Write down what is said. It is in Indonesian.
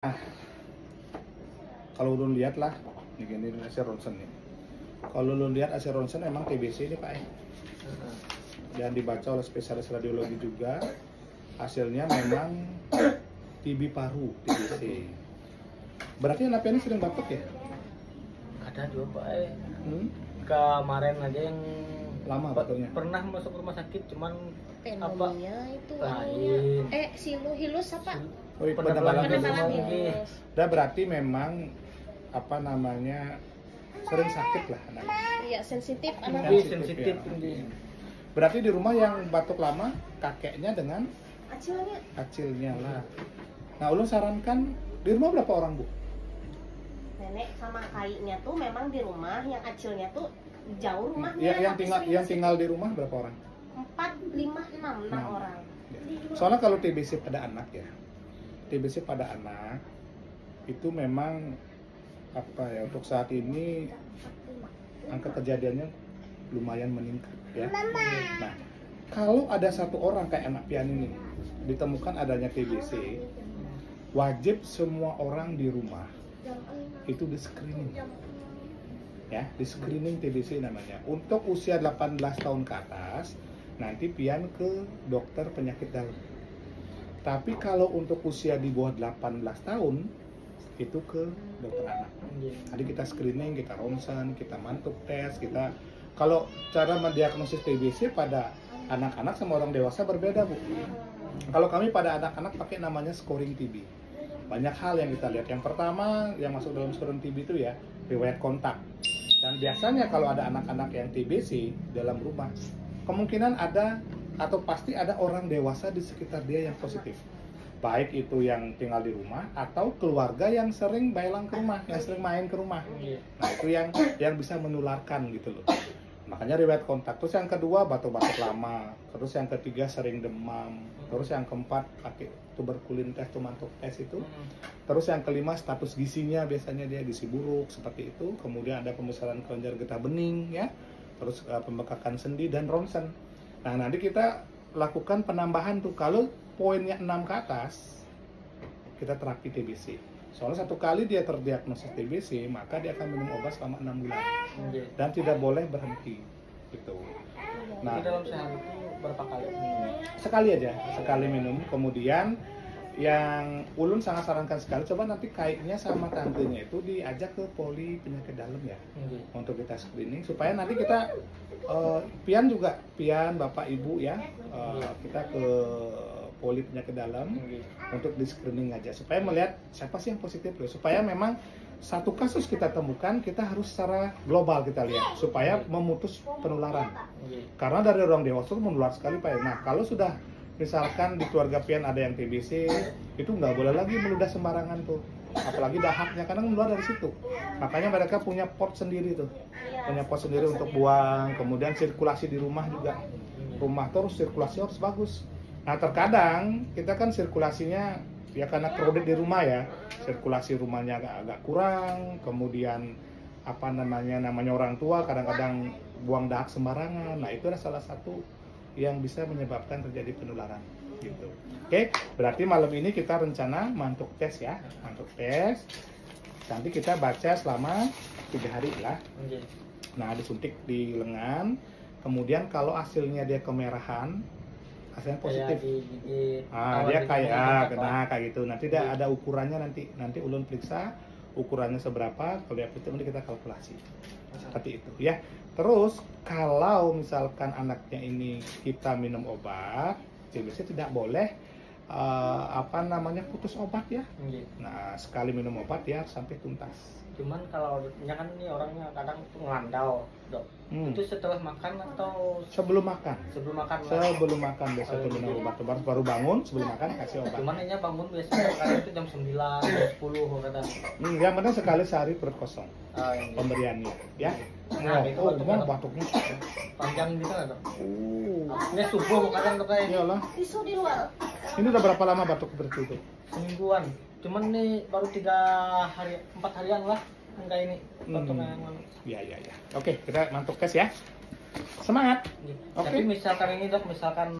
Nah, kalau lu lihat lah, ini hasil ronsen nih. Kalau lu lihat hasil ronsen emang TBC ini Pak. Dan dibaca oleh spesialis radiologi juga, hasilnya memang TB paru, TBC. Berarti anak ini sering batuk ya? Ada juga Pak. Kemarin aja yang Lama batuknya? Pernah masuk rumah sakit, cuman pneumonia itu lain. hilus apa? Oh, Penebalan hilus. Udah berarti memang apa namanya sering sakit lah anaknya. Iya, sensitif anak. Sensitif. Ya. Berarti di rumah yang batuk lama kakeknya dengan acilnya lah. Nah, ulun sarankan di rumah berapa orang Bu? Nenek sama kainya tuh memang di rumah, yang acilnya tuh jauh rumahnya. Ya, tapi yang tinggal di rumah berapa orang? 4, 5, 6 orang. Soalnya kalau TBC pada anak ya, TBC pada anak itu memang apa ya, untuk saat ini angka kejadiannya lumayan meningkat ya. Nah, kalau ada satu orang kayak anak Pian ini ditemukan adanya TBC, wajib semua orang di rumah itu di screening ya, di screening TBC namanya. Untuk usia 18 tahun ke atas nanti Pian ke dokter penyakit dalam. Tapi kalau untuk usia di bawah 18 tahun itu ke dokter anak. Jadi kita screening, kita ronsen, kita mantuk tes, kita kalau cara mendiagnosis TBC pada anak-anak sama orang dewasa berbeda Bu. Kalau kami pada anak-anak pakai namanya scoring TB. Banyak hal yang kita lihat. Yang pertama yang masuk dalam scoring TB itu ya riwayat kontak. Dan biasanya kalau ada anak-anak yang TBC dalam rumah, kemungkinan ada atau pasti ada orang dewasa di sekitar dia yang positif. Baik itu yang tinggal di rumah atau keluarga yang sering bailang ke rumah, yang sering main ke rumah. Nah, itu yang bisa menularkan gitu loh. Makanya riwayat kontak. Terus yang kedua batuk-batuk lama. Terus yang ketiga sering demam. Terus yang keempat pakai tuberkulin tes, mantuk tes itu. Terus yang kelima status gisinya biasanya dia gisi buruk seperti itu. Kemudian ada pembesaran kelenjar getah bening ya. Terus pembekakan sendi dan ronsen. Nah, nanti kita lakukan penambahan tuh. Kalau poinnya 6 ke atas, kita terapi TBC. Soalnya satu kali dia terdiagnosis TBC, maka dia akan minum obat selama 6 bulan. Dan tidak boleh berhenti. Gitu. Nah, Jadi dalam sehari itu berapa kali minum? sekali aja, sekali minum. Kemudian yang ulun sangat sarankan sekali, coba nanti kaitnya sama tantenya itu diajak ke poli penyakit dalam ya, untuk kita screening supaya nanti kita Pian bapak ibu ya, kita ke poli penyakit dalam untuk di screening aja supaya melihat siapa sih yang positif loh, supaya memang satu kasus kita temukan kita harus secara global kita lihat supaya memutus penularan, karena dari orang dewasa itu menular sekali Pak. Nah, kalau sudah misalkan di keluarga Pian ada yang TBC, itu nggak boleh lagi meludah sembarangan tuh, apalagi dahaknya karena meludah dari situ. Makanya mereka punya pot sendiri tuh, punya pot sendiri untuk buang. Kemudian sirkulasi di rumah juga, rumah terus sirkulasi harus bagus. Nah, terkadang kita kan sirkulasinya ya karena crowded di rumah ya, sirkulasi rumahnya agak kurang. Kemudian apa namanya orang tua kadang-kadang buang dahak sembarangan. Nah, itu adalah salah satu yang bisa menyebabkan terjadi penularan gitu. Oke, berarti malam ini kita rencana mantuk tes ya, mantuk tes. Nanti kita baca selama 3 hari lah. Nah, disuntik di lengan. Kemudian kalau hasilnya dia kemerahan, hasilnya positif. Dia kayak gitu. Nanti dia ada ukurannya, nanti ulun periksa ukurannya seberapa. Kalau dia positif nanti kita kalkulasi. Seperti itu ya. Terus kalau misalkan anaknya ini kita minum obat, TBC tidak boleh putus obat ya. Nah, sekali minum obat ya sampai tuntas. Cuman kalau kan ini orangnya kadang tuh ngelandau, Dok. Itu setelah makan atau sebelum makan? Sebelum makan. Sebelum makan biasa tuh minum obat. Baru bangun sebelum makan kasih obat. Cuman ini bangun biasanya kadang itu jam 9, jam 10 kadang. Yang penting sekali sehari perut kosong. Pemberiannya ya. Nah, itu batuknya panjang gitu nggak, Dok? Ini subuh kadang tuh kayak. Iyalah. Tisu di luar. Ini udah berapa lama batuk seperti itu? Semingguan. Cuman ini baru 4 harian lah enggak ini batuknya yang mana. Iya. Oke, kita mantuk tes ya. Semangat. Tapi misalkan ini Dok, misalkan